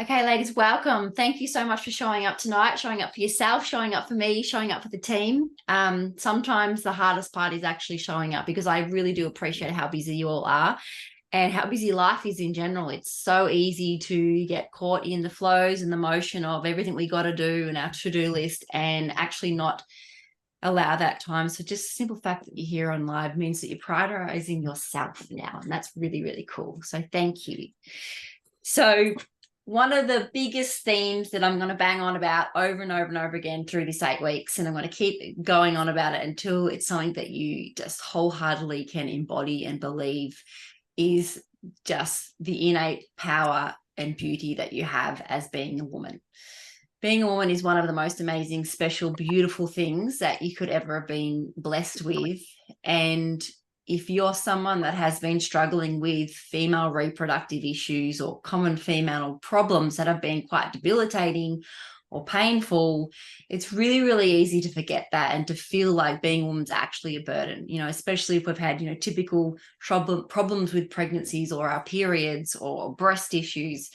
Okay, ladies, welcome. Thank you so much for showing up tonight, showing up for yourself, showing up for me, showing up for the team. Sometimes the hardest part is actually showing up because I really do appreciate how busy you all are and how busy life is in general. It's so easy to get caught in the flows and the motion of everything we got to do and our to-do list and actually not allow that time. So just the simple fact that you're here on live means that you're prioritizing yourself now. And that's really, really cool. So thank you. So one of the biggest themes that I'm going to bang on about over and over and over again through this 8 weeks, and I'm going to keep going on about it until it's something that you just wholeheartedly can embody and believe, is just the innate power and beauty that you have as being a woman. Being a woman is one of the most amazing, special, beautiful things that you could ever have been blessed with. And if you're someone that has been struggling with female reproductive issues or common female problems that have been quite debilitating or painful, it's really, really easy to forget that and to feel like being a woman's actually a burden, especially if we've had, typical problems with pregnancies or our periods or breast issues.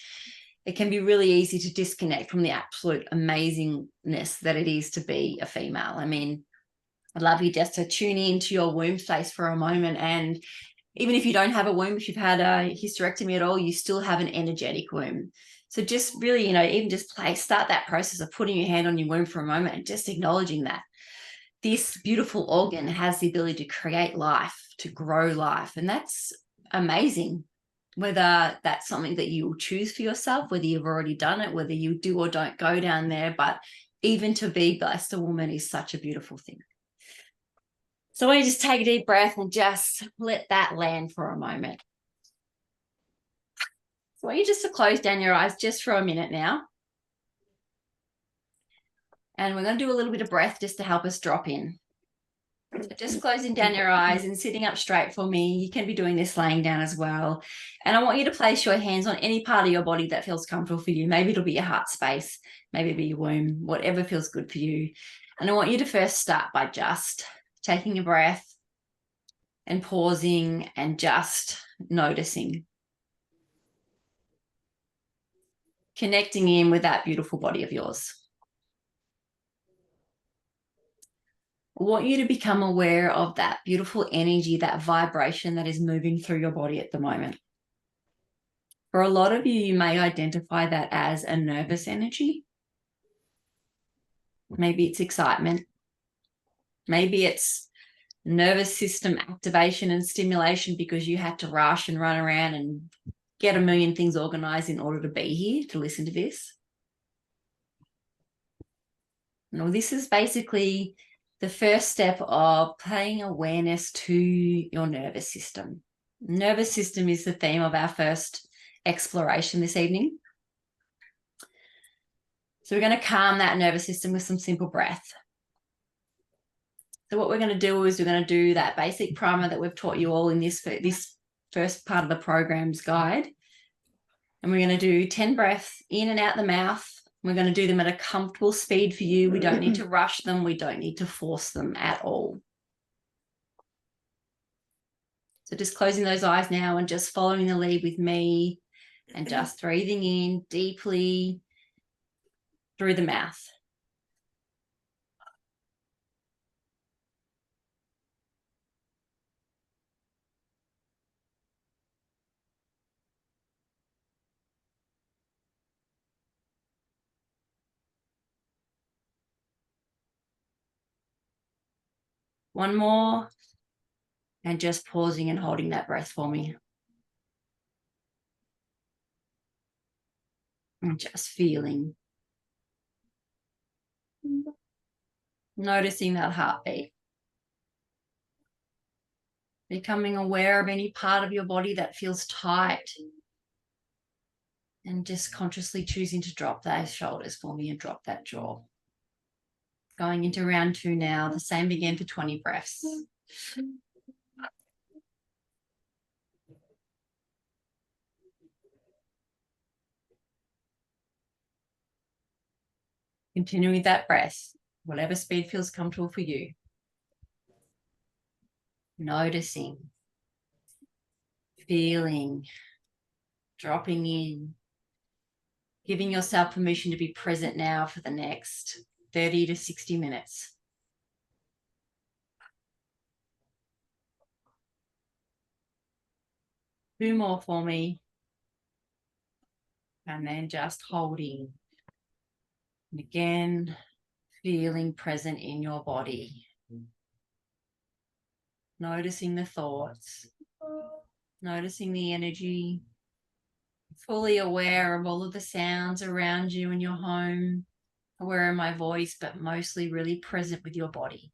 It can be really easy to disconnect from the absolute amazingness that it is to be a female. I mean, I'd love you just to tune into your womb space for a moment. And even if you don't have a womb, if you've had a hysterectomy at all, you still have an energetic womb. So just really, even just start that process of putting your hand on your womb for a moment and just acknowledging that this beautiful organ has the ability to create life, to grow life. And that's amazing. Whether that's something that you will choose for yourself, whether you've already done it, whether you do or don't go down there, but even to be blessed a woman is such a beautiful thing. So I want you to just take a deep breath and just let that land for a moment. So I want you just to close down your eyes just for a minute now. And we're going to do a little bit of breath just to help us drop in. So just closing down your eyes and sitting up straight for me. You can be doing this laying down as well. And I want you to place your hands on any part of your body that feels comfortable for you. Maybe it'll be your heart space, maybe it'll be your womb, whatever feels good for you. And I want you to first start by just taking a breath and pausing and just noticing. Connecting in with that beautiful body of yours. I want you to become aware of that beautiful energy, that vibration that is moving through your body at the moment. For a lot of you, you may identify that as a nervous energy. Maybe it's excitement. Maybe it's nervous system activation and stimulation because you had to rush and run around and get a million things organized in order to be here to listen to this. Now, this is basically the first step of paying awareness to your nervous system. Nervous system is the theme of our first exploration this evening. So we're going to calm that nervous system with some simple breath. So what we're going to do is we're going to do that basic primer that we've taught you all in this first part of the program's guide. And we're going to do 10 breaths in and out the mouth. We're going to do them at a comfortable speed for you. We don't need to rush them. We don't need to force them at all. So just closing those eyes now and just following the lead with me and just breathing in deeply through the mouth. One more. And just pausing and holding that breath for me. And just feeling. Noticing that heartbeat. Becoming aware of any part of your body that feels tight. And just consciously choosing to drop those shoulders for me and drop that jaw. Going into round 2 now. The same again for 20 breaths. Continuing that breath, whatever speed feels comfortable for you. Noticing, feeling, dropping in, Giving yourself permission to be present now for the next 30 to 60 minutes. Two more for me. And then just holding. And again, feeling present in your body. Noticing the thoughts. Noticing the energy. Fully aware of all of the sounds around you in your home. Aware of my voice, but mostly really present with your body.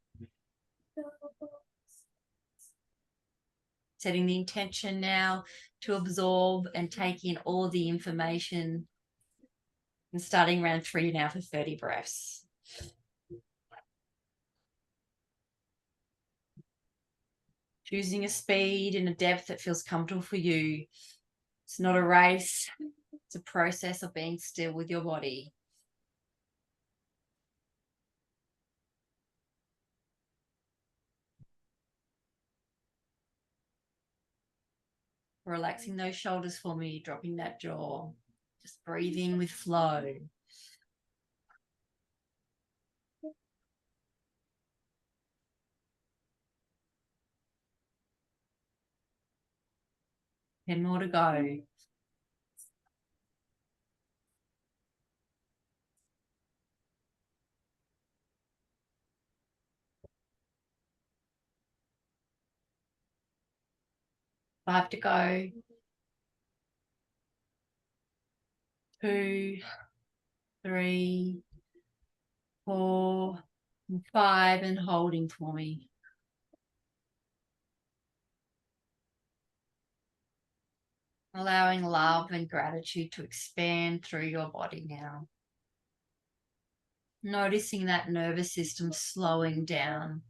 Setting the intention now to absorb and take in all the information. And starting round 3 now for 30 breaths. Choosing a speed and a depth that feels comfortable for you. It's not a race. It's a process of being still with your body. Relaxing those shoulders for me, dropping that jaw. Just breathing with flow. And more to go. Five to go. 2, 3, 4, 5, and holding for me. Allowing love and gratitude to expand through your body now. Noticing that nervous system slowing down.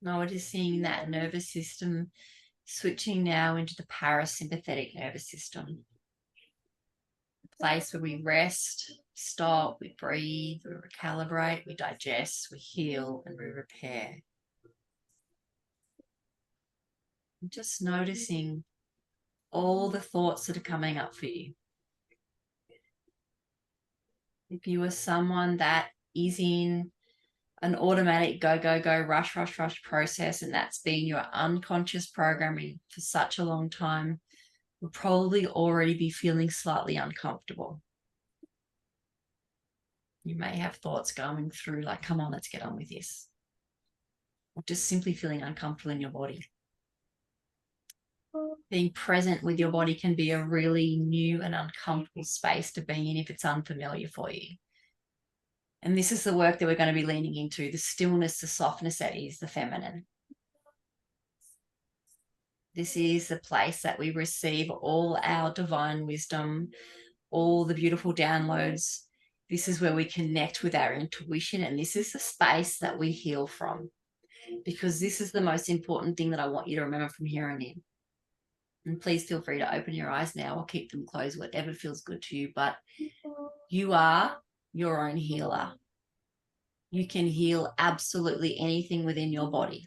Noticing that nervous system switching now into the parasympathetic nervous system. The place where we rest, stop, we breathe, we recalibrate, we digest, we heal, and we repair. And just noticing all the thoughts that are coming up for you. If you are someone that is in an automatic go, go, go, rush, rush, rush process, and that's been your unconscious programming for such a long time, you'll probably already be feeling slightly uncomfortable. You may have thoughts going through like, come on, let's get on with this. Or just simply feeling uncomfortable in your body. Being present with your body can be a really new and uncomfortable space to be in if it's unfamiliar for you. And this is the work that we're going to be leaning into, the stillness, the softness that is the feminine. This is the place that we receive all our divine wisdom, all the beautiful downloads. This is where we connect with our intuition, and this is the space that we heal from, because this is the most important thing that I want you to remember from here on in. And please feel free to open your eyes now or keep them closed, whatever feels good to you. But you are your own healer. You can heal absolutely anything within your body.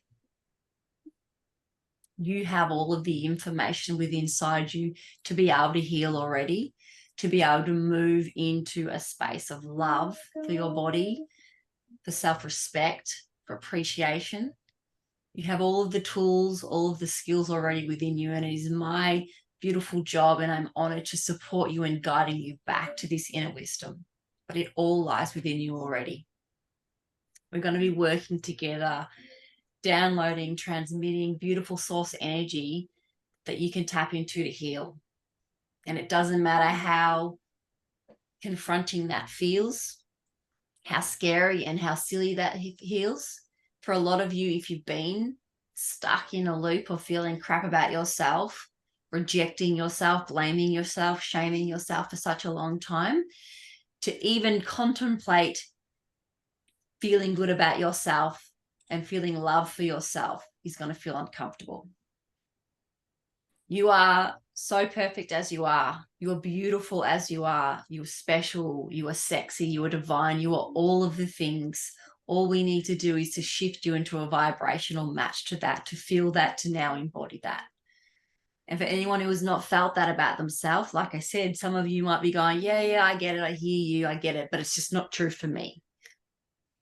You have all of the information within inside you to be able to heal already, to be able to move into a space of love for your body, for self-respect, for appreciation. You have all of the tools, all of the skills already within you, and it is my beautiful job, and I'm honored to support you in guiding you back to this inner wisdom. But it all lies within you already. We're going to be working together, downloading, transmitting beautiful source energy that you can tap into to heal. And it doesn't matter how confronting that feels, how scary and how silly that feels. For a lot of you, if you've been stuck in a loop of feeling crap about yourself, rejecting yourself, blaming yourself, shaming yourself for such a long time, to even contemplate feeling good about yourself and feeling love for yourself is going to feel uncomfortable. You are so perfect as you are. You are beautiful as you are. You are special. You are sexy. You are divine. You are all of the things. All we need to do is to shift you into a vibrational match to that, to feel that, to now embody that. And for anyone who has not felt that about themselves, like I said, some of you might be going, yeah, I get it. I hear you. I get it. But it's just not true for me.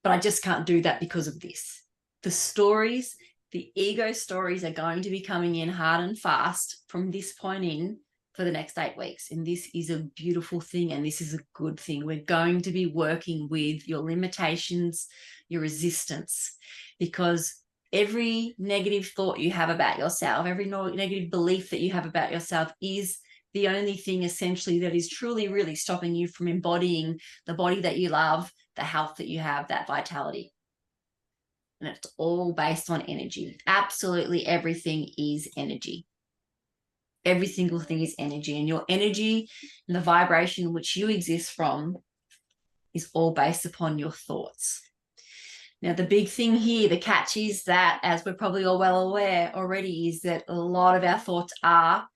But I just can't do that because of this. The stories, the ego stories are going to be coming in hard and fast from this point in for the next 8 weeks. And this is a beautiful thing. And this is a good thing. We're going to be working with your limitations, your resistance, because every negative thought you have about yourself, every negative belief that you have about yourself is the only thing essentially that is truly, really stopping you from embodying the body that you love, the health that you have, that vitality. And it's all based on energy. Absolutely everything is energy. Every single thing is energy. And your energy and the vibration which you exist from is all based upon your thoughts. Now, the big thing here, the catch is that, as we're probably all well aware already, is that a lot of our thoughts are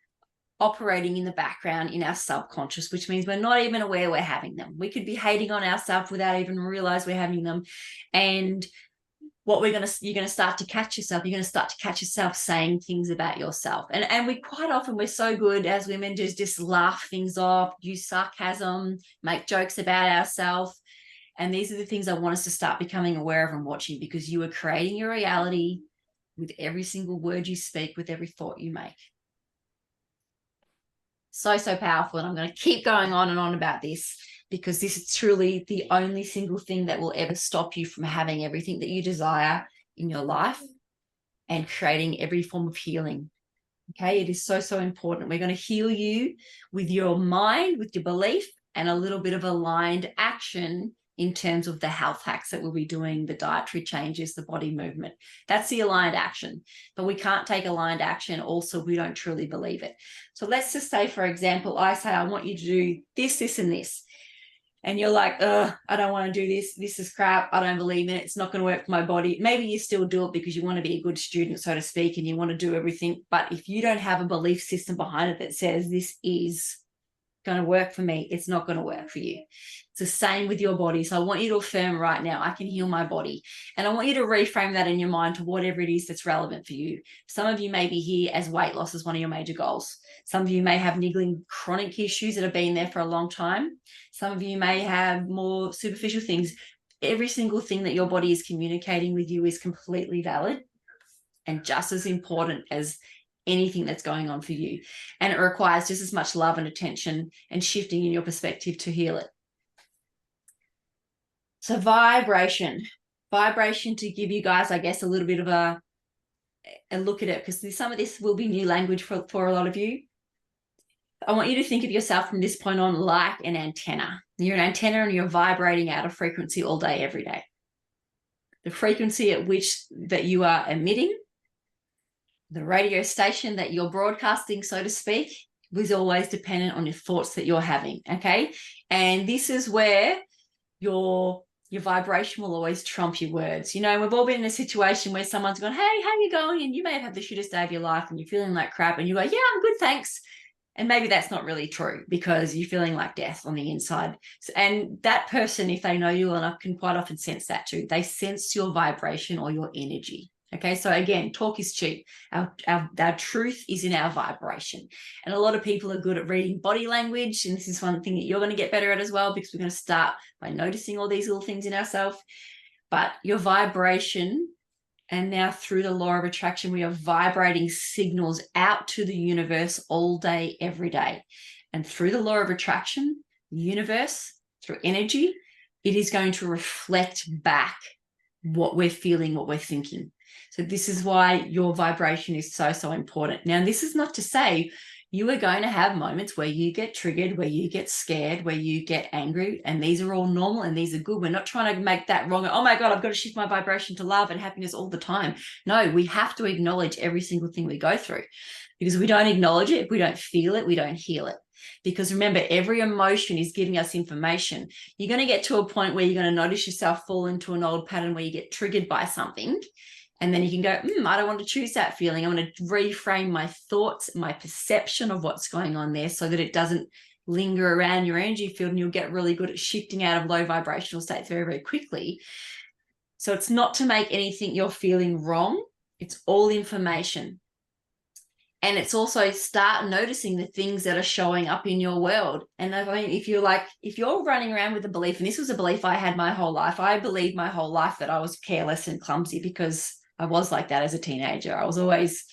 operating in the background in our subconscious, which means we're not even aware we're having them. We could be hating on ourselves without even realize we're having them. And what you're going to start to catch yourself. You're going to start to catch yourself saying things about yourself. And we quite often, we're so good as women to just laugh things off, use sarcasm, make jokes about ourselves. And these are the things I want us to start becoming aware of and watching, because you are creating your reality with every single word you speak, with every thought you make. So, so powerful. And I'm going to keep going on and on about this, because this is truly the only single thing that will ever stop you from having everything that you desire in your life and creating every form of healing. Okay, it is so, so important. We're going to heal you with your mind, with your belief, and a little bit of aligned action in terms of the health hacks that we'll be doing, the dietary changes, the body movement. That's the aligned action. But we can't take aligned action also if we don't truly believe it. So let's just say, for example, I say, I want you to do this, this, and this. And you're like, I don't want to do this. This is crap. I don't believe in it. It's not going to work for my body. Maybe you still do it because you want to be a good student, so to speak, and you want to do everything. But if you don't have a belief system behind it that says this is going to work for me, it's not going to work for you. It's the same with your body. So I want you to affirm right now, I can heal my body. And I want you to reframe that in your mind to whatever it is that's relevant for you. Some of you may be here as weight loss is one of your major goals. Some of you may have niggling chronic issues that have been there for a long time. Some of you may have more superficial things. Every single thing that your body is communicating with you is completely valid and just as important as anything that's going on for you. And it requires just as much love and attention and shifting in your perspective to heal it. So vibration to give you guys, I guess, a little bit of a look at it, because some of this will be new language for a lot of you. I want you to think of yourself from this point on like an antenna. You're an antenna and you're vibrating out a frequency all day, every day. The frequency at which that you are emitting, the radio station that you're broadcasting, so to speak, is always dependent on your thoughts that you're having, okay? And this is where your vibration will always trump your words. You know, we've all been in a situation where someone's gone, hey, how are you going? And you may have had the shittest day of your life and you're feeling like crap and you go, yeah, I'm good, thanks. And maybe that's not really true because you're feeling like death on the inside. And that person, if they know you well enough, can quite often sense that too. They sense your vibration or your energy. Okay, so again, talk is cheap. Our truth is in our vibration. And a lot of people are good at reading body language. And this is one thing that you're going to get better at as well, because we're going to start by noticing all these little things in ourselves. But your vibration, and now through the law of attraction, we are vibrating signals out to the universe all day, every day. And through the law of attraction, the universe, through energy, it is going to reflect back what we're feeling, what we're thinking. So this is why your vibration is so, so important. Now, this is not to say you are going to have moments where you get triggered, where you get scared, where you get angry, and these are all normal and these are good. We're not trying to make that wrong. Oh my God, I've got to shift my vibration to love and happiness all the time. No, we have to acknowledge every single thing we go through, because if we don't acknowledge it, if we don't feel it, we don't heal it. Because remember, every emotion is giving us information. You're going to get to a point where you're going to notice yourself fall into an old pattern where you get triggered by something. And then you can go, I don't want to choose that feeling. I'm going to reframe my thoughts, my perception of what's going on there so that it doesn't linger around your energy field, and you'll get really good at shifting out of low vibrational states very, very quickly. So it's not to make anything you're feeling wrong. It's all information. And it's also start noticing the things that are showing up in your world. And I mean, if you're running around with a belief, and this was a belief I had my whole life, I believed my whole life that I was careless and clumsy because I was like that as a teenager. I was always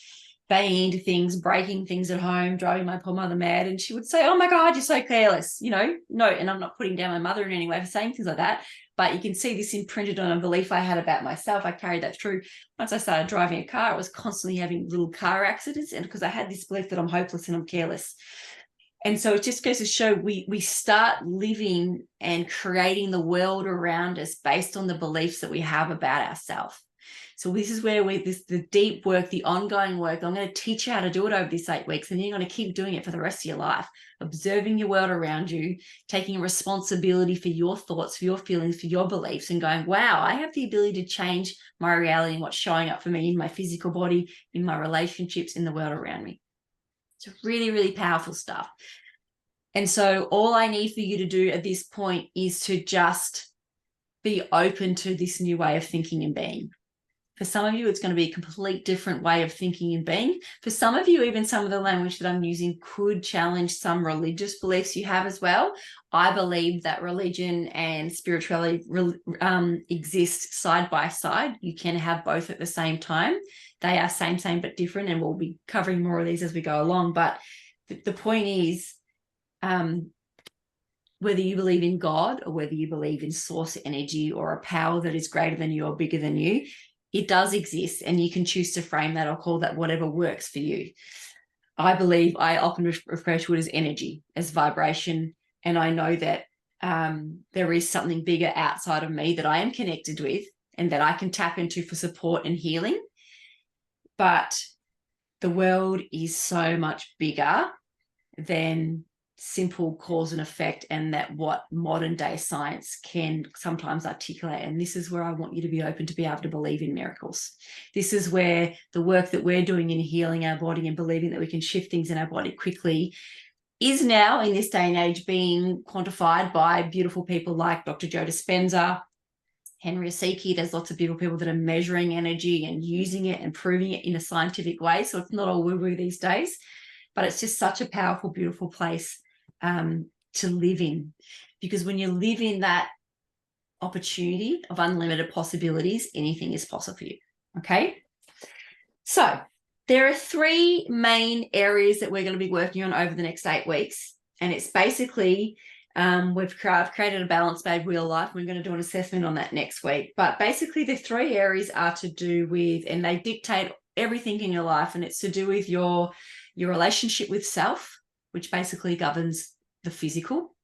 banging into things, breaking things at home, driving my poor mother mad. And she would say, "Oh my God, you're so careless." No, and I'm not putting down my mother in any way for saying things like that. But you can see this imprinted on a belief I had about myself. I carried that through. Once I started driving a car, I was constantly having little car accidents, and because I had this belief that I'm hopeless and I'm careless. And so it just goes to show we start living and creating the world around us based on the beliefs that we have about ourselves. So this is where the deep work, the ongoing work, I'm going to teach you how to do it over these 8 weeks, and you're going to keep doing it for the rest of your life, observing your world around you, taking responsibility for your thoughts, for your feelings, for your beliefs, and going, wow, I have the ability to change my reality and what's showing up for me in my physical body, in my relationships, in the world around me. It's really, really powerful stuff. And so all I need for you to do at this point is to just be open to this new way of thinking and being. For some of you, it's going to be a complete different way of thinking and being. For some of you, even some of the language that I'm using could challenge some religious beliefs you have as well. I believe that religion and spirituality exist side by side. You can have both at the same time. They are same, but different, and we'll be covering more of these as we go along. But the point is, whether you believe in God or whether you believe in source energy or a power that is greater than you or bigger than you, it does exist, and you can choose to frame that or call that whatever works for you. I often refer to it as energy, as vibration, and I know that there is something bigger outside of me that I am connected with and that I can tap into for support and healing. But the world is so much bigger than simple cause and effect, and that what modern day science can sometimes articulate. And this is where I want you to be open to be able to believe in miracles. This is where the work that we're doing in healing our body and believing that we can shift things in our body quickly is now, in this day and age, being quantified by beautiful people like Dr. Joe Dispenza, Henry Osiki. There's lots of beautiful people that are measuring energy and using it and proving it in a scientific way. So it's not all woo-woo these days, but it's just such a powerful, beautiful place to live in, because when you live in that opportunity of unlimited possibilities, anything is possible for you. Okay, so there are 3 main areas that we're going to be working on over the next 8 weeks, and it's basically I've created a balance-made real life. We're going to do an assessment on that next week, but basically the 3 areas are to do with, and they dictate everything in your life, and it's to do with your relationship with self, which basically governs the physical,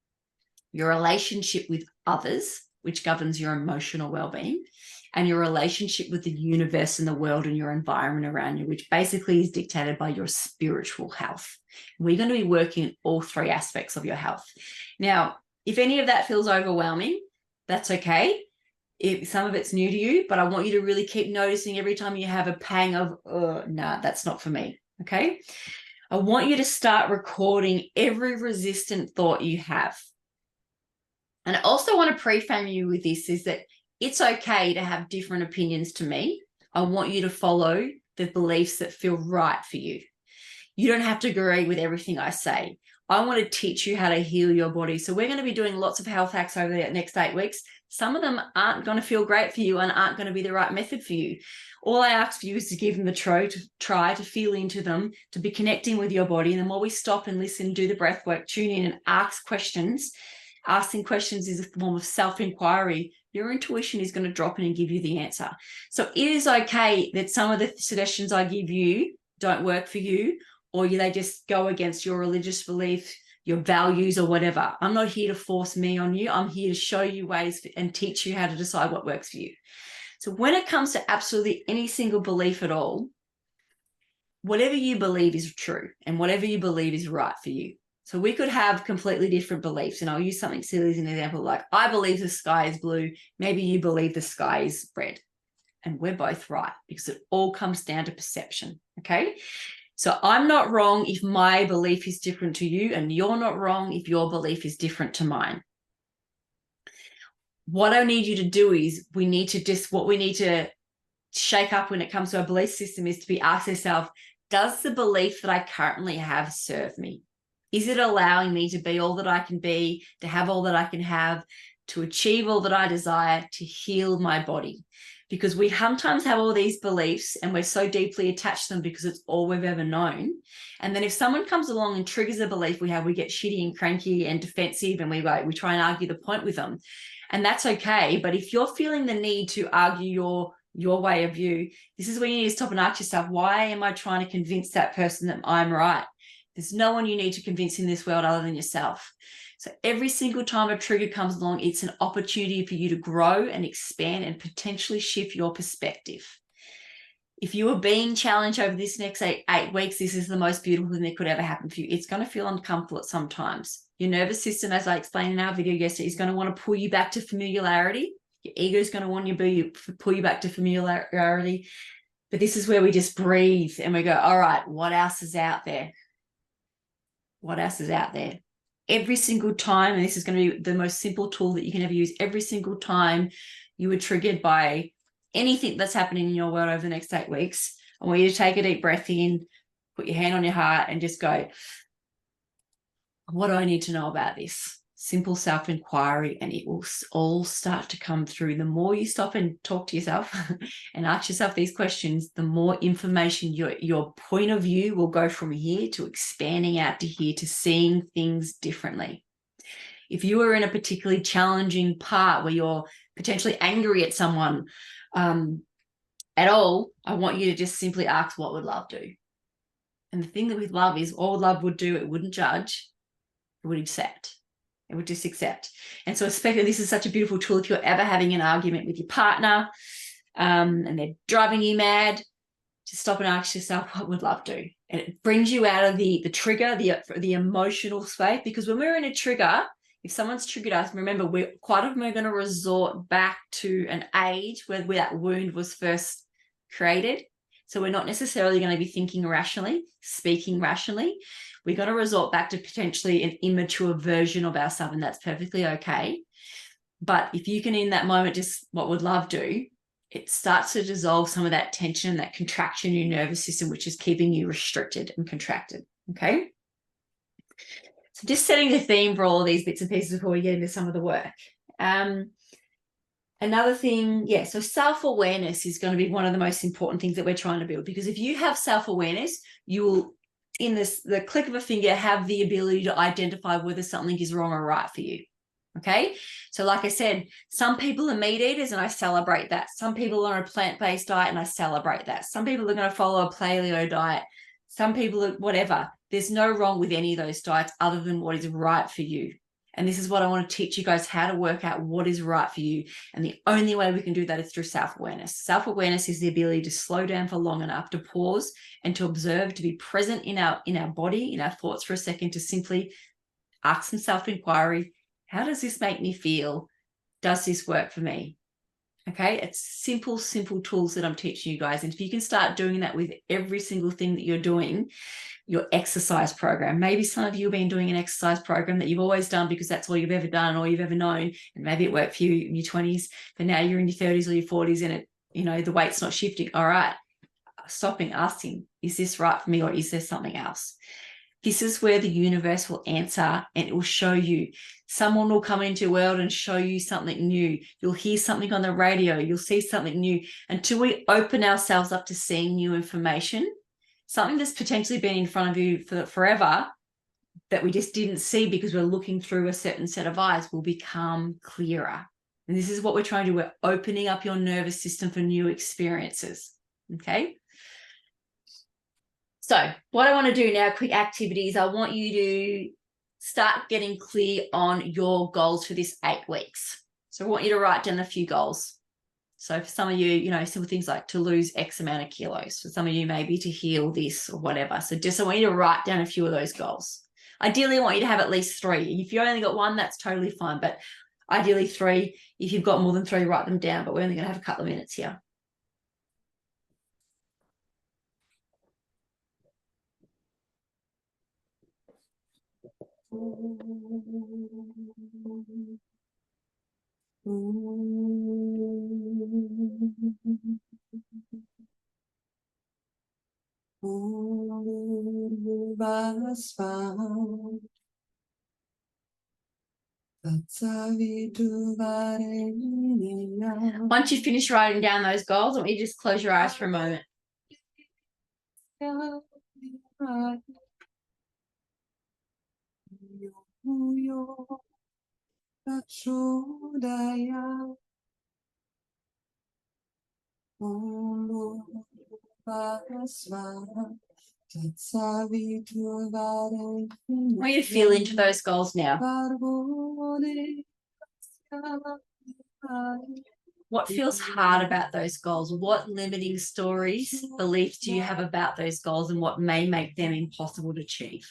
your relationship with others, which governs your emotional well-being, and your relationship with the universe and the world and your environment around you, which basically is dictated by your spiritual health. We're going to be working on all 3 aspects of your health. Now, if any of that feels overwhelming, that's okay. If some of it's new to you, but I want you to really keep noticing every time you have a pang of, nah, that's not for me, okay? I want you to start recording every resistant thought you have. And I also want to pre-frame you with this, is that it's okay to have different opinions to me. I want you to follow the beliefs that feel right for you. You don't have to agree with everything I say. I want to teach you how to heal your body. So we're going to be doing lots of health hacks over the next 8 weeks. Some of them aren't going to feel great for you and aren't going to be the right method for you. All I ask for you is to give them the try to feel into them, to be connecting with your body. And then while we stop and listen, do the breath work, tune in and ask questions. Asking questions is a form of self-inquiry. Your intuition is going to drop in and give you the answer. So it is okay that some of the suggestions I give you don't work for you, or they just go against your religious belief, your values, or whatever. I'm not here to force me on you. I'm here to show you ways and teach you how to decide what works for you. So when it comes to absolutely any single belief at all, whatever you believe is true and whatever you believe is right for you. So we could have completely different beliefs, and I'll use something silly as an example, like I believe the sky is blue. Maybe you believe the sky is red, and we're both right, because it all comes down to perception, okay? So I'm not wrong if my belief is different to you, and you're not wrong if your belief is different to mine. What I need you to do is what we need to shake up when it comes to our belief system is to be ask ourselves, Does the belief that I currently have serve me? Is it allowing me to be all that I can be, to have all that I can have, to achieve all that I desire, to heal my body? Because we sometimes have all these beliefs and we're so deeply attached to them because it's all we've ever known. And then if someone comes along and triggers a belief we have, we get shitty and cranky and defensive, and we try and argue the point with them. And that's okay. But if you're feeling the need to argue your way of view, this is when you need to stop and ask yourself, why am I trying to convince that person that I'm right? There's no one you need to convince in this world other than yourself. So every single time a trigger comes along, it's an opportunity for you to grow and expand and potentially shift your perspective. If you are being challenged over this next eight weeks, this is the most beautiful thing that could ever happen for you. It's going to feel uncomfortable at some times. Your nervous system, as I explained in our video yesterday, is going to want to pull you back to familiarity. Your ego is going to want to pull you back to familiarity. But this is where we just breathe and we go, all right, what else is out there? What else is out there? Every single time, and this is going to be the most simple tool that you can ever use, every single time you were triggered by anything that's happening in your world over the next 8 weeks, I want you to take a deep breath in, put your hand on your heart and just go, what do I need to know about this? Simple self-inquiry, and it will all start to come through. The more you stop and talk to yourself and ask yourself these questions, the more information your point of view will go from here to expanding out to here, to seeing things differently. If you are in a particularly challenging part where you're potentially angry at someone at all, I want you to just simply ask, what would love do? And the thing that with love is, all love would do, it wouldn't judge, it would accept. It would just accept. And so especially this is such a beautiful tool if you're ever having an argument with your partner and they're driving you mad, just stop and ask yourself, what would love do? And it brings you out of the trigger, the emotional space. Because when we're in a trigger, if someone's triggered us, remember, quite often we're going to resort back to an age where that wound was first created. So we're not necessarily going to be thinking rationally, speaking rationally. We're going to resort back to potentially an immature version of ourselves, and that's perfectly okay. But if you can, in that moment, just what would love do, it starts to dissolve some of that tension, that contraction in your nervous system, which is keeping you restricted and contracted, okay? So just setting the theme for all of these bits and pieces before we get into some of the work. Another thing, so self-awareness is going to be one of the most important things that we're trying to build, because if you have self-awareness, you will, in the click of a finger, have the ability to identify whether something is wrong or right for you. Okay. So like I said, some people are meat eaters and I celebrate that. Some people are on a plant-based diet and I celebrate that. Some people are going to follow a paleo diet. Some people are whatever. There's no wrong with any of those diets other than what is right for you. And this is what I want to teach you guys, how to work out what is right for you. And the only way we can do that is through self-awareness. Self-awareness is the ability to slow down for long enough to pause and to observe, to be present in our body, in our thoughts for a second, to simply ask some self-inquiry. How does this make me feel? Does this work for me? Okay, it's simple tools that I'm teaching you guys. And if you can start doing that with every single thing that you're doing, your exercise program. Maybe some of you have been doing an exercise program that you've always done because that's all you've ever done, all you've ever known. And maybe it worked for you in your 20s, but now you're in your 30s or your 40s and it, the weight's not shifting. All right, stopping, asking, is this right for me or is there something else? This is where the universe will answer, and it will show you. Someone will come into your world and show you something new. You'll hear something on the radio. You'll see something new. Until we open ourselves up to seeing new information, something that's potentially been in front of you for forever that we just didn't see because we're looking through a certain set of eyes will become clearer. And this is what we're trying to do. We're opening up your nervous system for new experiences. Okay. So what I want to do now, quick activities, I want you to start getting clear on your goals for this 8 weeks. So I want you to write down a few goals. So for some of you, simple things like to lose X amount of kilos. For some of you, maybe to heal this or whatever. So I want you to write down a few of those goals. Ideally, I want you to have at least 3. If you only got 1, that's totally fine. But ideally 3. If you've got more than 3, write them down. But we're only going to have a couple of minutes here. So what I want to do now, quick activities, I want you to start getting clear on your goals for this 8 weeks. So I want you to write down a few goals. Ideally, I want you to have at least 3. If you've got more than 3, write them down. But we're only going to have a couple of minutes here. Once you finish writing down those goals, I want you to just close your eyes for a moment. I want you to feel into those goals now. What feels hard about those goals? What limiting stories, beliefs do you have about those goals, and what may make them impossible to achieve?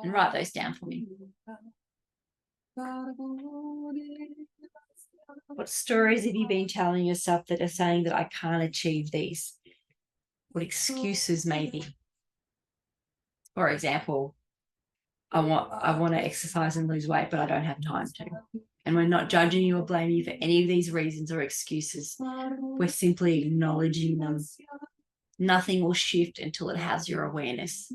And write those down for me. What stories have you been telling yourself that are saying that I can't achieve these? What excuses maybe? For example, I want to exercise and lose weight, but I don't have time to. And we're not judging you or blaming you for any of these reasons or excuses. We're simply acknowledging them. Nothing will shift until it has your awareness.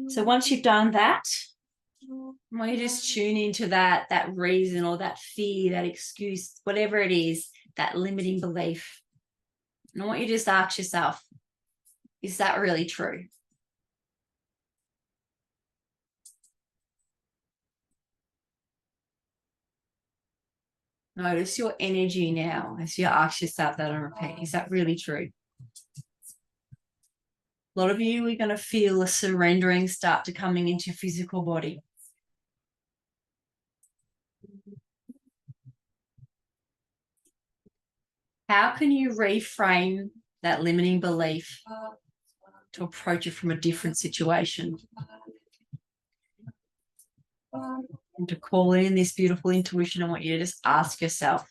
So once you've done that, I want you to just tune into that reason or that fear, that excuse, whatever it is, that limiting belief. And I want you to just ask yourself, is that really true? Notice your energy now as you ask yourself that on repeat. Is that really true? A lot of you are going to feel a surrendering start to coming into your physical body. How can you reframe that limiting belief to approach it from a different situation? And to call in this beautiful intuition, I want you to just ask yourself,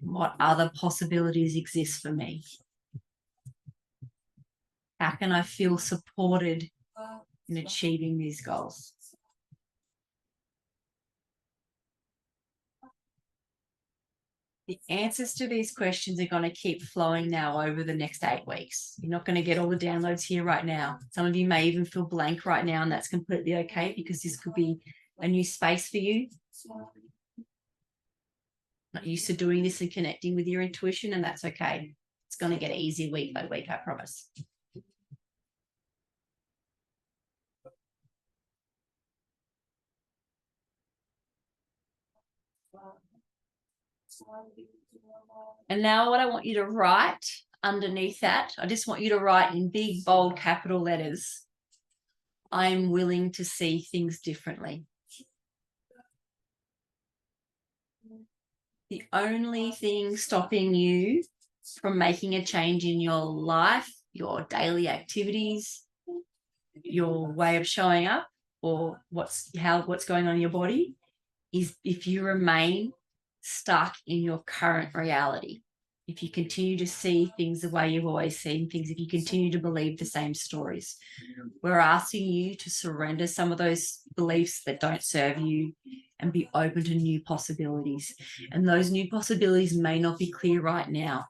what other possibilities exist for me? How can I feel supported in achieving these goals? The answers to these questions are going to keep flowing now over the next 8 weeks. You're not going to get all the downloads here right now. Some of you may even feel blank right now, and that's completely okay, because this could be a new space for you. Not used to doing this and connecting with your intuition, and that's okay. It's going to get easier week by week, I promise. And now what I want you to write underneath that, I just want you to write in big, bold, capital letters, I'm willing to see things differently. The only thing stopping you from making a change in your life, your daily activities, your way of showing up, or what's going on in your body, is if you remain stuck in your current reality. If you continue to see things the way you've always seen things, if you continue to believe the same stories, we're asking you to surrender some of those beliefs that don't serve you and be open to new possibilities. And those new possibilities may not be clear right now.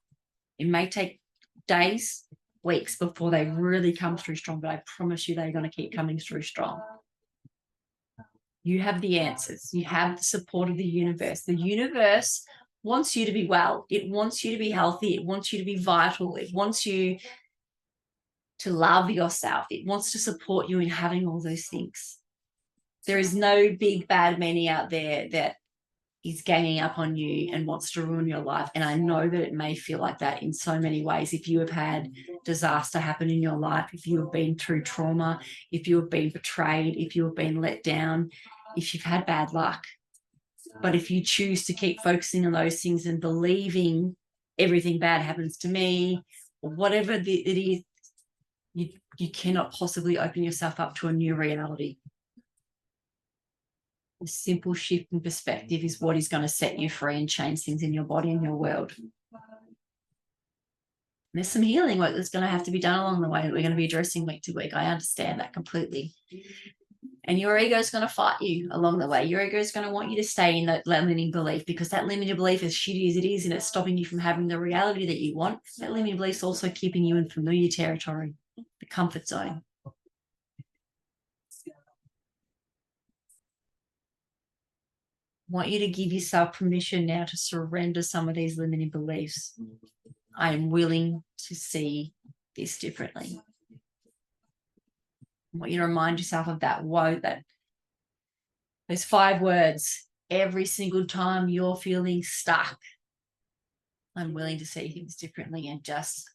It may take days, weeks before they really come through strong, but I promise you they're going to keep coming through strong. You have the answers. You have the support of the universe. The universe wants you to be well. It wants you to be healthy. It wants you to be vital. It wants you to love yourself. It wants to support you in having all those things. There is no big bad many out there that is ganging up on you and wants to ruin your life. And I know that it may feel like that in so many ways. If you have had disaster happen in your life, if you have been through trauma, if you have been betrayed, if you have been let down, if you've had bad luck. But if you choose to keep focusing on those things and believing everything bad happens to me, or whatever it is, you cannot possibly open yourself up to a new reality. A simple shift in perspective is what is going to set you free and change things in your body and your world. There's some healing work that's going to have to be done along the way that we're going to be addressing week to week. I understand that completely. And your ego is going to fight you along the way. Your ego is going to want you to stay in that limiting belief, because that limiting belief, as shitty as it is, and it's stopping you from having the reality that you want, that limiting belief is also keeping you in familiar territory, the comfort zone. I want you to give yourself permission now to surrender some of these limiting beliefs. I am willing to see this differently. I want you to remind yourself of that those 5 words every single time you're feeling stuck. I'm willing to see things differently, and just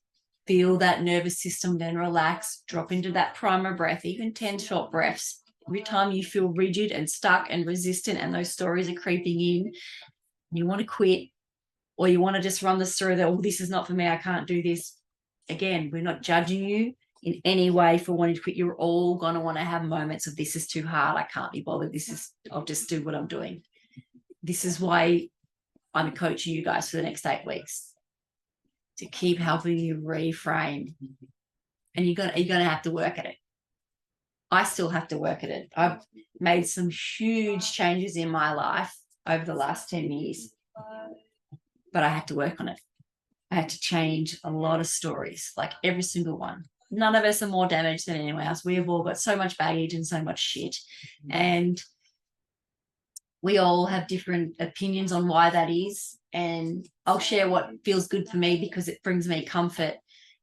feel that nervous system then relax, drop into that primer breath, even 10 short breaths. Every time you feel rigid and stuck and resistant and those stories are creeping in, you want to quit, or you want to just run this through that, oh, this is not for me, I can't do this. Again, we're not judging you in any way for wanting to quit. You're all going to want to have moments of, this is too hard, I can't be bothered, I'll just do what I'm doing. This is why I'm coaching you guys for the next 8 weeks, to keep helping you reframe. And you're going to have to work at it. I still have to work at it. I've made some huge changes in my life over the last 10 years, but I had to work on it. I had to change a lot of stories, like every single one. None of us are more damaged than anyone else. We have all got so much baggage and so much shit. And we all have different opinions on why that is. And I'll share what feels good for me, because it brings me comfort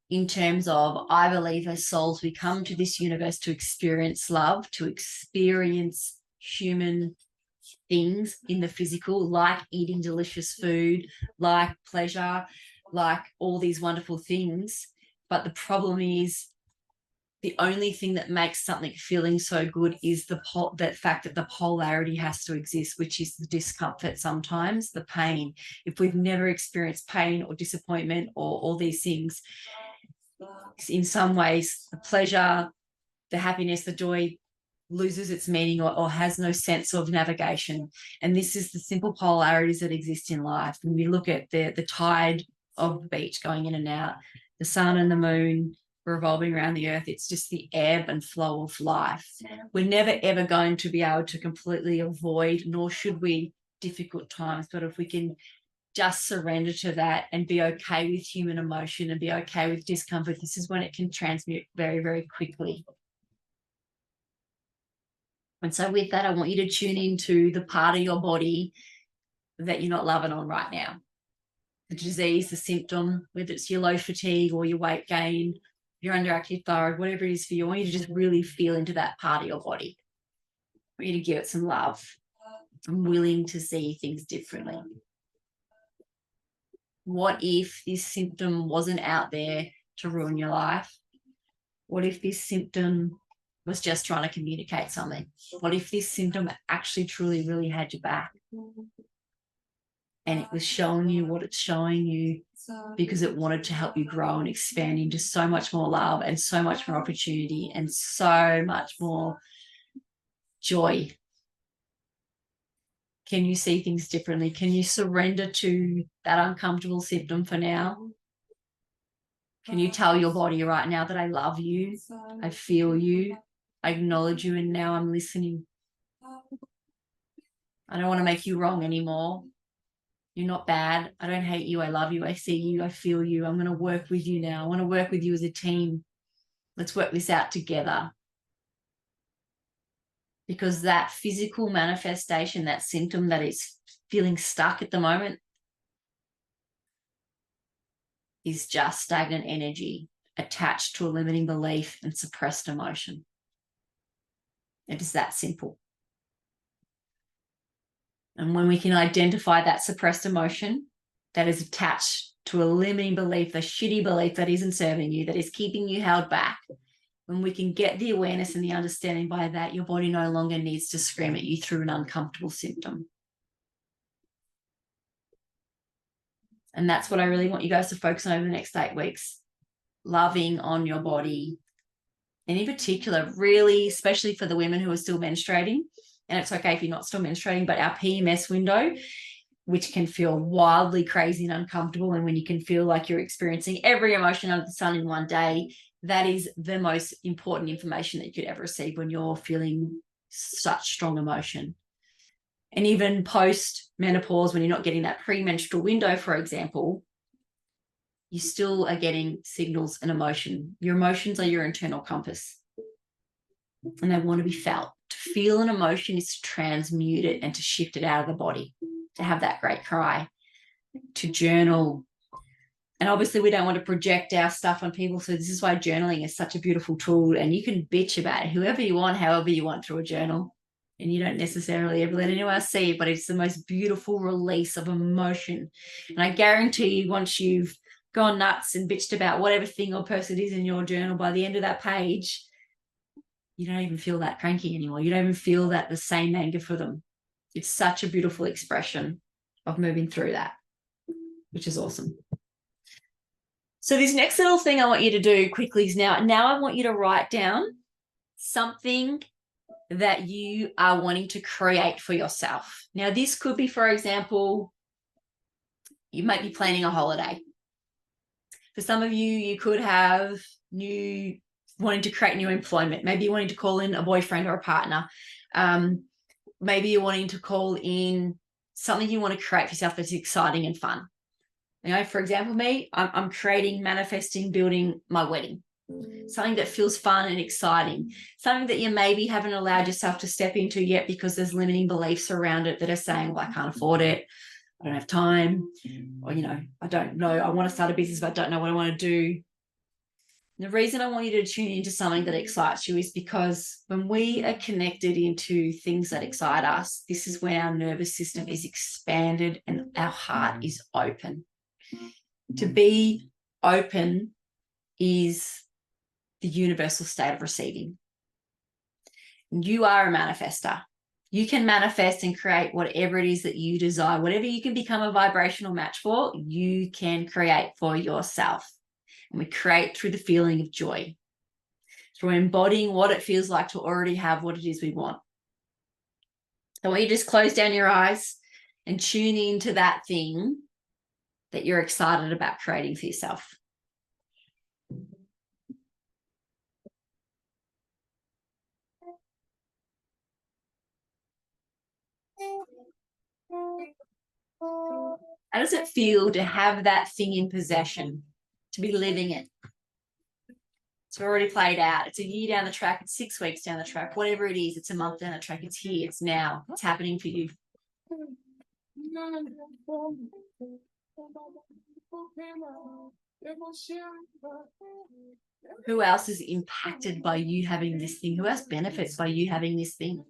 in terms of, I believe as souls, we come to this universe to experience love, to experience human things in the physical, like eating delicious food, like pleasure, like all these wonderful things. But the problem is, the only thing that makes something feeling so good is that fact that the polarity has to exist, which is the discomfort sometimes, the pain. If we've never experienced pain or disappointment or all these things, in some ways, the pleasure, the happiness, the joy loses its meaning or has no sense of navigation. And this is the simple polarities that exist in life. When we look at the tide of the beach going in and out, the sun and the moon revolving around the earth, it's just the ebb and flow of life. We're never, ever going to be able to completely avoid, nor should we, difficult times. But if we can just surrender to that and be okay with human emotion and be okay with discomfort, this is when it can transmute very, very quickly. And so with that, I want you to tune into the part of your body that you're not loving on right now. The disease, the symptom, whether it's your low fatigue or your weight gain, your underactive thyroid, whatever it is for you, I want you to just really feel into that part of your body. I want you to give it some love. I'm willing to see things differently. What if this symptom wasn't out there to ruin your life? What if this symptom was just trying to communicate something? What if this symptom actually truly really had your back, and it was showing you what it's showing you because it wanted to help you grow and expand into so much more love and so much more opportunity and so much more joy? Can you see things differently? Can you surrender to that uncomfortable symptom for now? Can you tell your body right now that I love you, I feel you, I acknowledge you, and now I'm listening. I don't want to make you wrong anymore. You're not bad. I don't hate you. I love you. I see you. I feel you. I'm going to work with you now. I want to work with you as a team. Let's work this out together. Because that physical manifestation, that symptom that is feeling stuck at the moment, is just stagnant energy attached to a limiting belief and suppressed emotion. It is that simple. And when we can identify that suppressed emotion that is attached to a limiting belief, the shitty belief that isn't serving you, that is keeping you held back, when we can get the awareness and the understanding by that, your body no longer needs to scream at you through an uncomfortable symptom. And that's what I really want you guys to focus on over the next 8 weeks. Loving on your body. And in particular, really, especially for the women who are still menstruating, and it's okay if you're not still menstruating, but our PMS window, which can feel wildly crazy and uncomfortable, and when you can feel like you're experiencing every emotion under the sun in one day, that is the most important information that you could ever receive when you're feeling such strong emotion. And even post-menopause, when you're not getting that premenstrual window, for example, you still are getting signals and emotion. Your emotions are your internal compass, and they want to be felt. To feel an emotion is to transmute it and to shift it out of the body, to have that great cry, to journal. And obviously we don't want to project our stuff on people, so this is why journaling is such a beautiful tool, and you can bitch about it whoever you want, however you want, through a journal, and you don't necessarily ever let anyone else see it, but it's the most beautiful release of emotion. And I guarantee you, once you've gone nuts and bitched about whatever thing or person it is in your journal, by the end of that page, you don't even feel that cranky anymore. You don't even feel that the same anger for them. It's such a beautiful expression of moving through that, which is awesome. So this next little thing I want you to do quickly is now I want you to write down something that you are wanting to create for yourself. Now, this could be, for example, you might be planning a holiday. For some of you, you could have wanting to create new employment. Maybe you're wanting to call in a boyfriend or a partner. Maybe you're wanting to call in something you want to create for yourself that's exciting and fun. You know, for example, me, I'm creating, manifesting, building my wedding. Something that feels fun and exciting. Something that you maybe haven't allowed yourself to step into yet because there's limiting beliefs around it that are saying, well, I can't afford it. I don't have time. Or, you know, I don't know. I want to start a business, but I don't know what I want to do. The reason I want you to tune into something that excites you is because when we are connected into things that excite us, this is when our nervous system is expanded and our heart is open. To be open is the universal state of receiving. You are a manifester. You can manifest and create whatever it is that you desire. Whatever you can become a vibrational match for, you can create for yourself. And we create through the feeling of joy, through embodying what it feels like to already have what it is we want. So I want you to just close down your eyes and tune into that thing that you're excited about creating for yourself. How does it feel to have that thing in possession, to be living it? It's already played out. It's a year down the track. It's 6 weeks down the track. Whatever it is, it's a month down the track. It's here. It's now. It's happening for you. Who else is impacted by you having this thing? Who else benefits by you having this thing?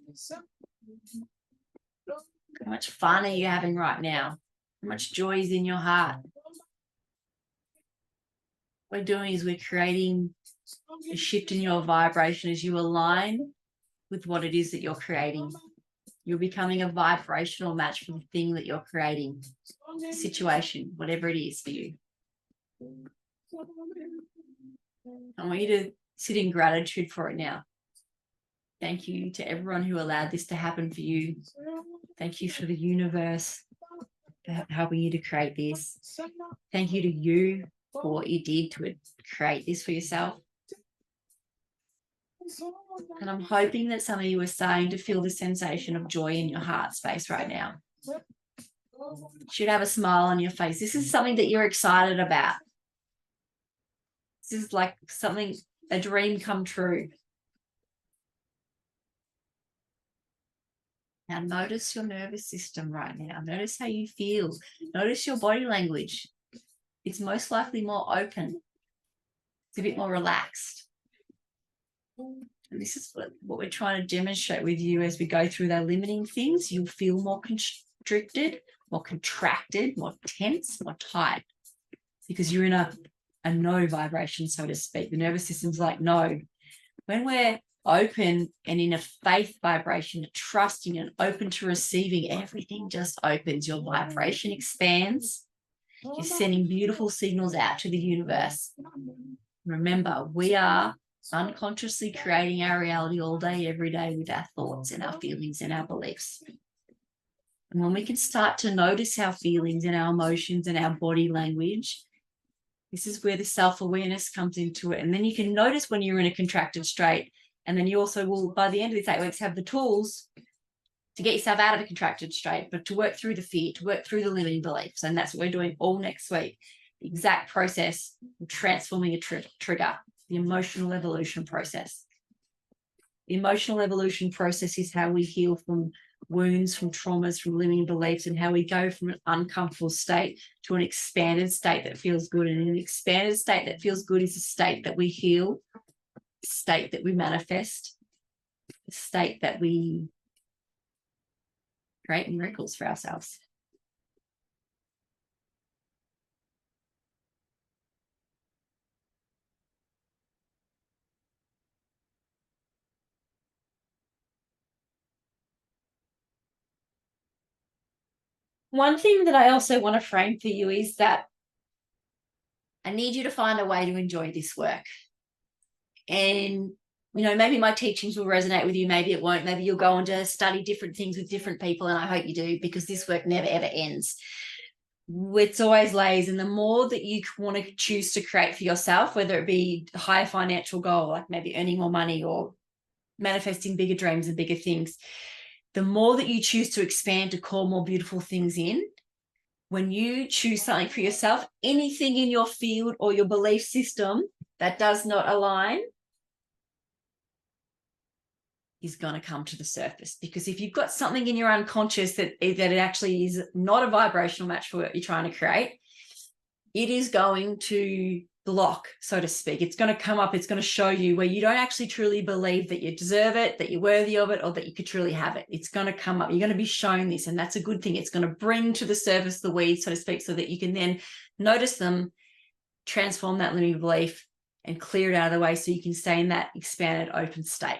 How much fun are you having right now? How much joy is in your heart? What we're doing is we're creating a shift in your vibration as you align with what it is that you're creating. You're becoming a vibrational match for the thing that you're creating, the situation, whatever it is for you. I want you to sit in gratitude for it now. Thank you to everyone who allowed this to happen for you. Thank you for the universe for helping you to create this. Thank you to you for what you did to create this for yourself. And I'm hoping that some of you are starting to feel the sensation of joy in your heart space right now. You should have a smile on your face. This is something that you're excited about. This is like something, a dream come true. Now notice your nervous system right now. Notice how you feel. Notice your body language. It's most likely more open. It's a bit more relaxed. And this is what we're trying to demonstrate with you as we go through the limiting things. You'll feel more constricted, more contracted, more tense, more tight, because you're in a no vibration, so to speak. The nervous system's like no. When we're open and in a faith vibration, trusting and open to receiving, everything just opens. Your vibration expands. You're sending beautiful signals out to the universe. Remember, we are unconsciously creating our reality all day, every day with our thoughts and our feelings and our beliefs. And when we can start to notice our feelings and our emotions and our body language, this is where the self-awareness comes into it. And then you can notice when you're in a contracted state. And then you also will, by the end of this 8 weeks, have the tools to get yourself out of a contracted state, but to work through the fear, to work through the limiting beliefs. And that's what we're doing all next week. The exact process of transforming a trigger, the emotional evolution process. The emotional evolution process is how we heal from wounds, from traumas, from limiting beliefs, and how we go from an uncomfortable state to an expanded state that feels good. And an expanded state that feels good is a state that we heal, a state that we manifest, a state that we create miracles for ourselves. One thing that I also want to frame for you is that I need you to find a way to enjoy this work. And, you know, maybe my teachings will resonate with you, maybe it won't. Maybe you'll go on to study different things with different people, and I hope you do, because this work never, ever ends. It's always layers, and the more that you want to choose to create for yourself, whether it be a higher financial goal, like maybe earning more money or manifesting bigger dreams and bigger things, the more that you choose to expand, to call more beautiful things in, when you choose something for yourself, anything in your field or your belief system that does not align is going to come to the surface. Because if you've got something in your unconscious that it actually is not a vibrational match for what you're trying to create, it is going to block, so to speak. It's going to come up, it's going to show you where you don't actually truly believe that you deserve it, that you're worthy of it, or that you could truly have it. It's going to come up. You're going to be shown this, and that's a good thing. It's going to bring to the surface the weeds, so to speak, so that you can then notice them, transform that limiting belief, and clear it out of the way so you can stay in that expanded, open state.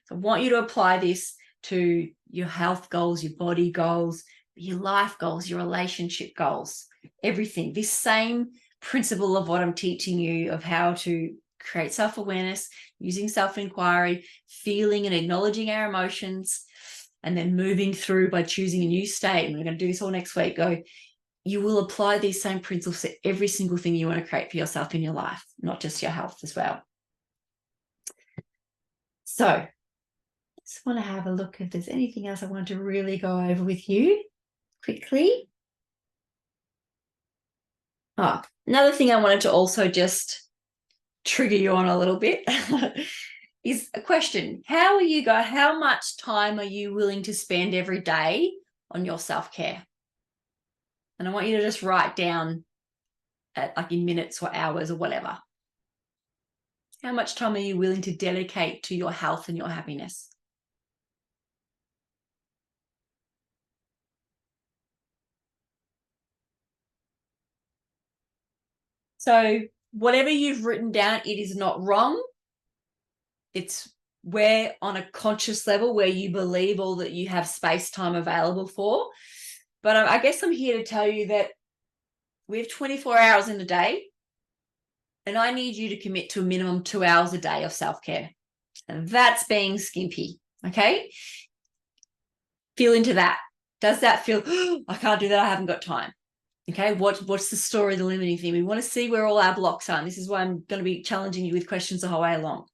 So I want you to apply this to your health goals, your body goals, your life goals, your relationship goals, everything. This same principle of what I'm teaching you of how to create self-awareness, using self-inquiry, feeling and acknowledging our emotions, and then moving through by choosing a new state. And we're going to do this all next week. You will apply these same principles to every single thing you want to create for yourself in your life, not just your health as well. So I just want to have a look if there's anything else I want to really go over with you quickly. Oh, another thing I wanted to also just trigger you on a little bit is a question. How much time are you willing to spend every day on your self-care? And I want you to just write down like in minutes or hours or whatever. How much time are you willing to dedicate to your health and your happiness? So whatever you've written down, it is not wrong. It's where on a conscious level where you believe all that you have space time available for. But I guess I'm here to tell you that we have 24 hours in a day, and I need you to commit to a minimum 2 hours a day of self-care. And that's being skimpy, okay? Feel into that. Does that feel, I can't do that, I haven't got time? Okay, what's the story, the limiting thing? We want to see where all our blocks are. And this is why I'm going to be challenging you with questions the whole way along.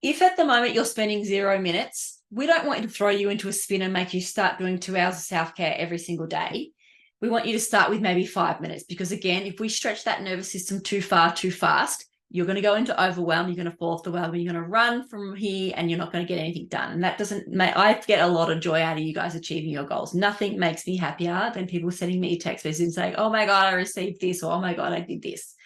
If at the moment you're spending 0 minutes, we don't want to throw you into a spin and make you start doing 2 hours of self-care every single day. We want you to start with maybe 5 minutes, because again, if we stretch that nervous system too far, too fast, you're going to go into overwhelm, you're going to fall off the wagon, you're going to run from here, and you're not going to get anything done. And that doesn't make, I get a lot of joy out of you guys achieving your goals. Nothing makes me happier than people sending me a text message and saying, oh my God, I received this, or oh my God, I did this.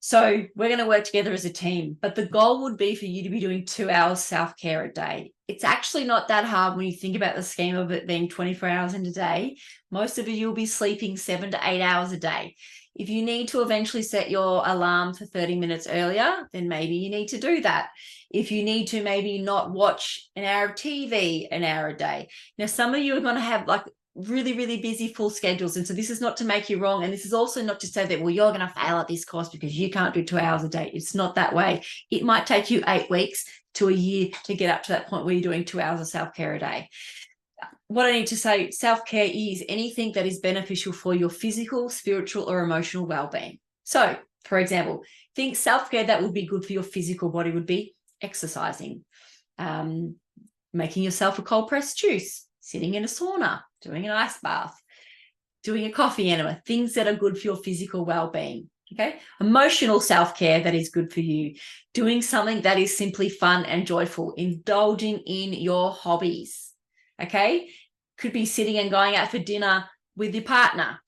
So we're going to work together as a team, but the goal would be for you to be doing 2 hours self-care a day. It's actually not that hard when you think about the scheme of it being 24 hours in a day. Most of you will be sleeping 7 to 8 hours a day. If you need to eventually set your alarm for 30 minutes earlier, then maybe you need to do that. If you need to maybe not watch an hour of TV an hour a day. Now, some of you are going to have, like, really, really busy, full schedules. And so this is not to make you wrong. And this is also not to say that, well, you're going to fail at this course because you can't do 2 hours a day. It's not that way. It might take you 8 weeks to a year to get up to that point where you're doing 2 hours of self-care a day. What I need to say, self-care is anything that is beneficial for your physical, spiritual, or emotional well-being. So, for example, think self-care that would be good for your physical body would be exercising, making yourself a cold pressed juice, sitting in a sauna, doing an ice bath, doing a coffee enema, things that are good for your physical well-being. Okay. Emotional self-care that is good for you, doing something that is simply fun and joyful, indulging in your hobbies. Okay. Could be sitting and going out for dinner with your partner.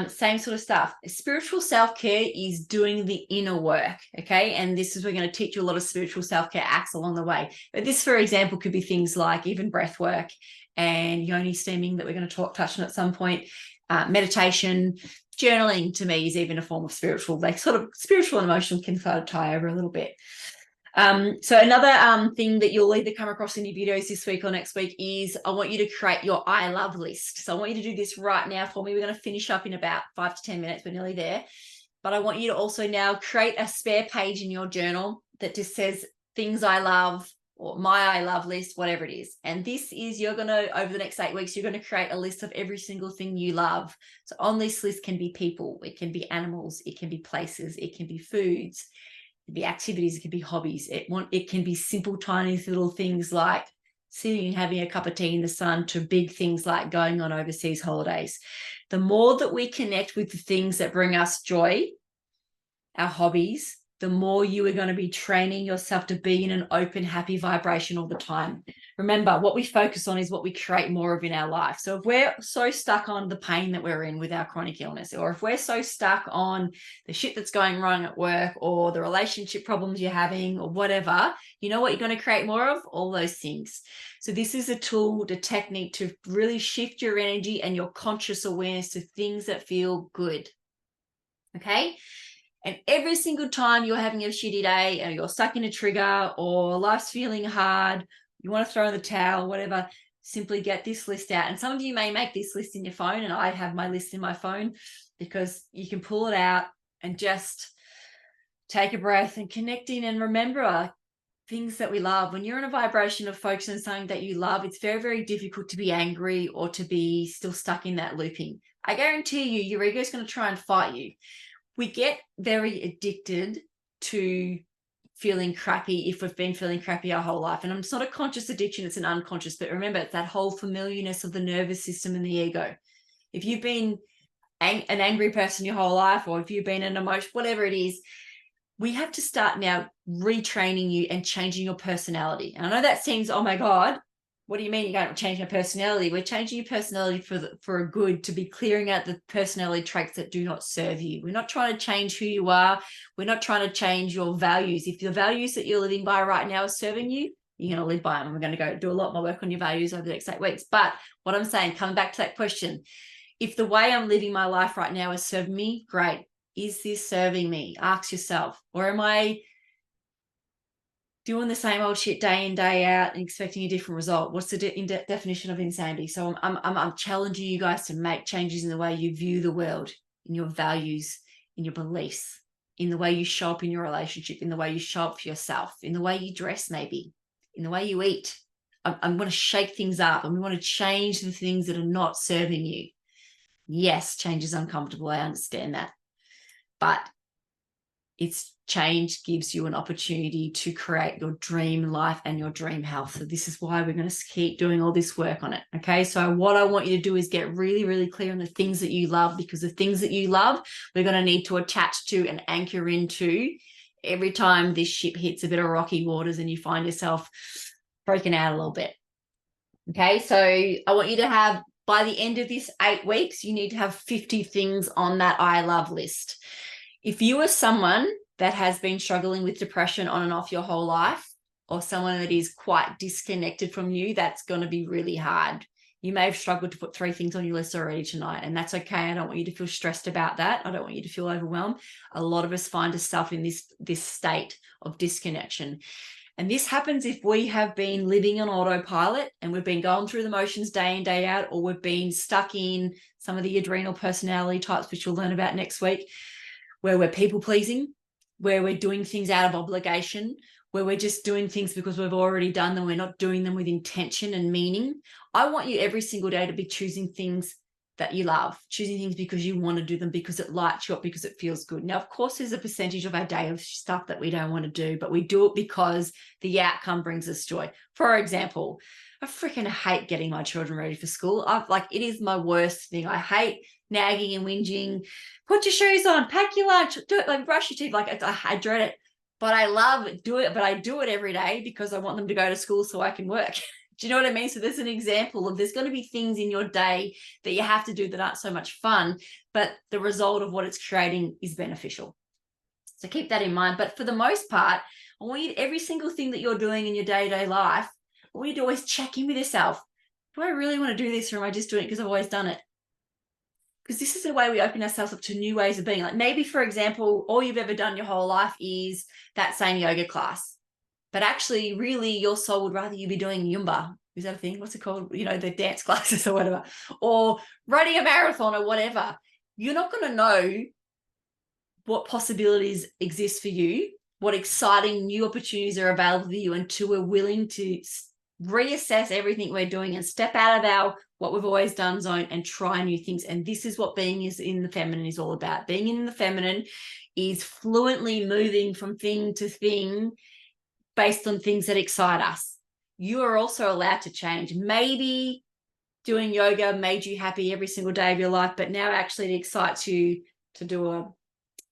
Same sort of stuff. Spiritual self-care is doing the inner work. Okay. And this is, we're going to teach you a lot of spiritual self-care acts along the way. But this, for example, could be things like even breath work and yoni steaming that we're going to touch on at some point. Meditation, journaling to me is even a form of spiritual, like sort of spiritual and emotional can sort of tie over a little bit. So another thing that you'll either come across in your videos this week or next week is I want you to create your I love list. So I want you to do this right now for me. We're going to finish up in about 5 to 10 minutes. We're nearly there. But I want you to also now create a spare page in your journal that just says things I love or my I love list, whatever it is. And this is, you're going to, over the next 8 weeks, you're going to create a list of every single thing you love. So on this list can be people, it can be animals, it can be places, it can be foods, it can be activities, it can be hobbies. It can be simple, tiny little things like sitting and having a cup of tea in the sun to big things like going on overseas holidays. The more that we connect with the things that bring us joy, our hobbies, the more you are going to be training yourself to be in an open, happy vibration all the time. Remember, what we focus on is what we create more of in our life. So if we're so stuck on the pain that we're in with our chronic illness, or if we're so stuck on the shit that's going wrong at work or the relationship problems you're having or whatever, you know what you're going to create more of? All those things. So this is a tool, the technique to really shift your energy and your conscious awareness to things that feel good. Okay? And every single time you're having a shitty day or you're stuck in a trigger or life's feeling hard, you want to throw in the towel, whatever, simply get this list out. And some of you may make this list in your phone, and I have my list in my phone because you can pull it out and just take a breath and connect in and remember things that we love. When you're in a vibration of focus on something that you love, it's very, very difficult to be angry or to be still stuck in that looping. I guarantee you, your ego is going to try and fight you. We get very addicted to feeling crappy if we've been feeling crappy our whole life. And it's not a conscious addiction, it's an unconscious. But remember, it's that whole familiarness of the nervous system and the ego. If you've been an angry person your whole life, or if you've been an emotion, whatever it is, we have to start now retraining you and changing your personality. And I know that seems, oh my God, what do you mean you're going to change your personality? We're changing your personality for a good, to be clearing out the personality traits that do not serve you. We're not trying to change who you are. We're not trying to change your values. If the values that you're living by right now are serving you, you're going to live by them. We're going to go do a lot more work on your values over the next 8 weeks. But what I'm saying, coming back to that question, if the way I'm living my life right now is serving me, great. Is this serving me? Ask yourself. Or am I doing the same old shit day in, day out and expecting a different result? What's the definition of insanity? So I'm challenging you guys to make changes in the way you view the world, in your values, in your beliefs, in the way you show up in your relationship, in the way you show up for yourself, in the way you dress, maybe, in the way you eat. I'm going to shake things up, and we want to change the things that are not serving you. Yes, change is uncomfortable. I understand that. But it's change gives you an opportunity to create your dream life and your dream health. So this is why we're going to keep doing all this work on it. Okay. So what I want you to do is get really, really clear on the things that you love, because the things that you love, we're going to need to attach to and anchor into every time this ship hits a bit of rocky waters and you find yourself breaking out a little bit. Okay. So I want you to have, by the end of this 8 weeks, you need to have 50 things on that I love list. If you are someone that has been struggling with depression on and off your whole life, or someone that is quite disconnected from you, that's going to be really hard. You may have struggled to put 3 things on your list already tonight, and that's okay. I don't want you to feel stressed about that. I don't want you to feel overwhelmed. A lot of us find ourselves in this state of disconnection. And this happens if we have been living on autopilot and we've been going through the motions day in, day out, or we've been stuck in some of the adrenal personality types, which we'll learn about next week, where we're people pleasing, where we're doing things out of obligation, where we're just doing things because we've already done them. We're not doing them with intention and meaning. I want you every single day to be choosing things that you love, choosing things because you want to do them, because it lights you up, because it feels good. Now, of course, there's a percentage of our day of stuff that we don't want to do, but we do it because the outcome brings us joy. For example, I freaking hate getting my children ready for school. It is my worst thing. I hate nagging and whinging. Put your shoes on, pack your lunch, do it, like brush your teeth. I dread it, but I love it, do it. But I do it every day because I want them to go to school so I can work. Do you know what I mean? So there's an example of, there's going to be things in your day that you have to do that aren't so much fun, but the result of what it's creating is beneficial. So keep that in mind. But for the most part, I want you, every single thing that you're doing in your day-to-day life, I want you to always check in with yourself. Do I really want to do this, or am I just doing it because I've always done it? Because this is the way we open ourselves up to new ways of being. Like maybe, for example, all you've ever done your whole life is that same yoga class. But actually, really, your soul would rather you be doing Yumba. Is that a thing? What's it called? You know, the dance classes or whatever, or running a marathon or whatever. You're not going to know what possibilities exist for you, what exciting new opportunities are available for you, until we're willing to reassess everything we're doing and step out of our what we've always done zone and try new things. And this is what being is in the feminine is all about. Being in the feminine is fluently moving from thing to thing based on things that excite us. You are also allowed to change. Maybe doing yoga made you happy every single day of your life, but now actually it excites you to do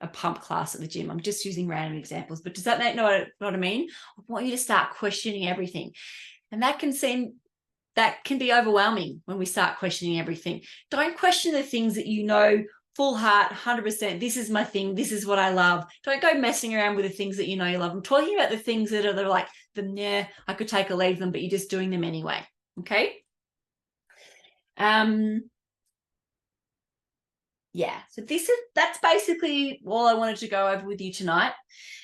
a pump class at the gym. I'm just using random examples, but does that know what I mean? I want you to start questioning everything. And that can be overwhelming when we start questioning everything. Don't question the things that you know full heart, 100%, this is my thing, this is what I love. Don't go messing around with the things that you know you love. I'm talking about the things that are like, yeah, I could take or leave them, but you're just doing them anyway, okay? Yeah, so that's basically all I wanted to go over with you tonight.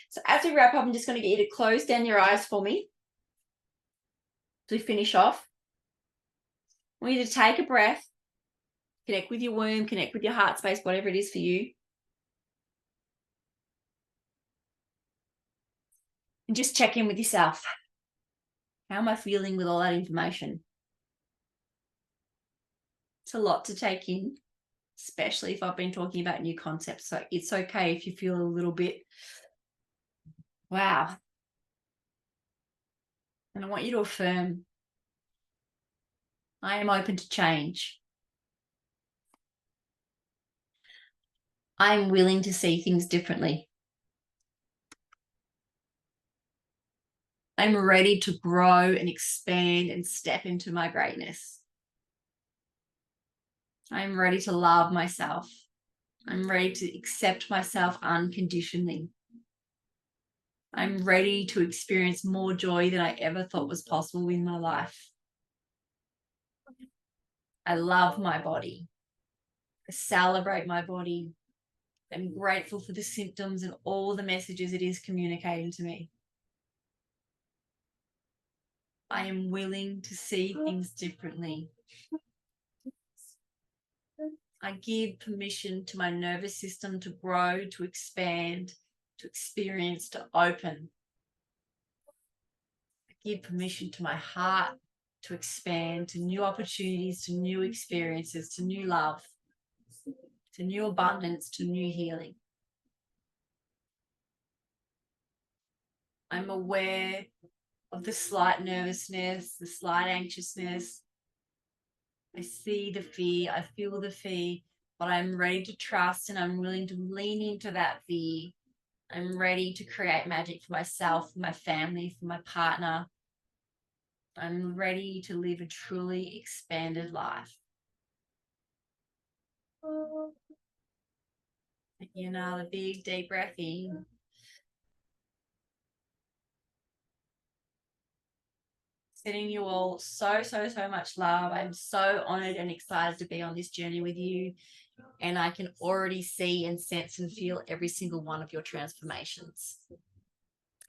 So as we wrap up, I'm just going to get you to close down your eyes for me to finish off. I want you to take a breath, connect with your womb, connect with your heart space, whatever it is for you. And just check in with yourself. How am I feeling with all that information? It's a lot to take in, especially if I've been talking about new concepts. So it's okay if you feel a little bit, wow. And I want you to affirm, I am open to change. I'm willing to see things differently. I'm ready to grow and expand and step into my greatness. I'm ready to love myself. I'm ready to accept myself unconditionally. I'm ready to experience more joy than I ever thought was possible in my life. I love my body. I celebrate my body. I'm grateful for the symptoms and all the messages it is communicating to me. I am willing to see things differently. I give permission to my nervous system to grow, to expand, to experience, to open. I give permission to my heart to expand, to new opportunities, to new experiences, to new love, to new abundance, to new healing. I'm aware of the slight nervousness, the slight anxiousness. I see the fear, I feel the fear, but I'm ready to trust and I'm willing to lean into that fear. I'm ready to create magic for myself, for my family, for my partner. I'm ready to live a truly expanded life. Taking another big, deep breath in. Sending you all so much love. I'm so honored and excited to be on this journey with you. And I can already see and sense and feel every single one of your transformations.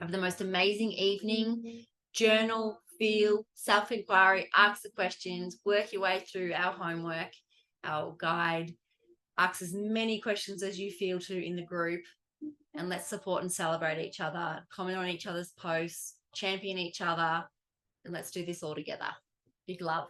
Have the most amazing evening. Journal, feel, self-inquiry, ask the questions, work your way through our homework, our guide. Ask as many questions as you feel to in the group, and let's support and celebrate each other, comment on each other's posts, champion each other, and let's do this all together. Big love.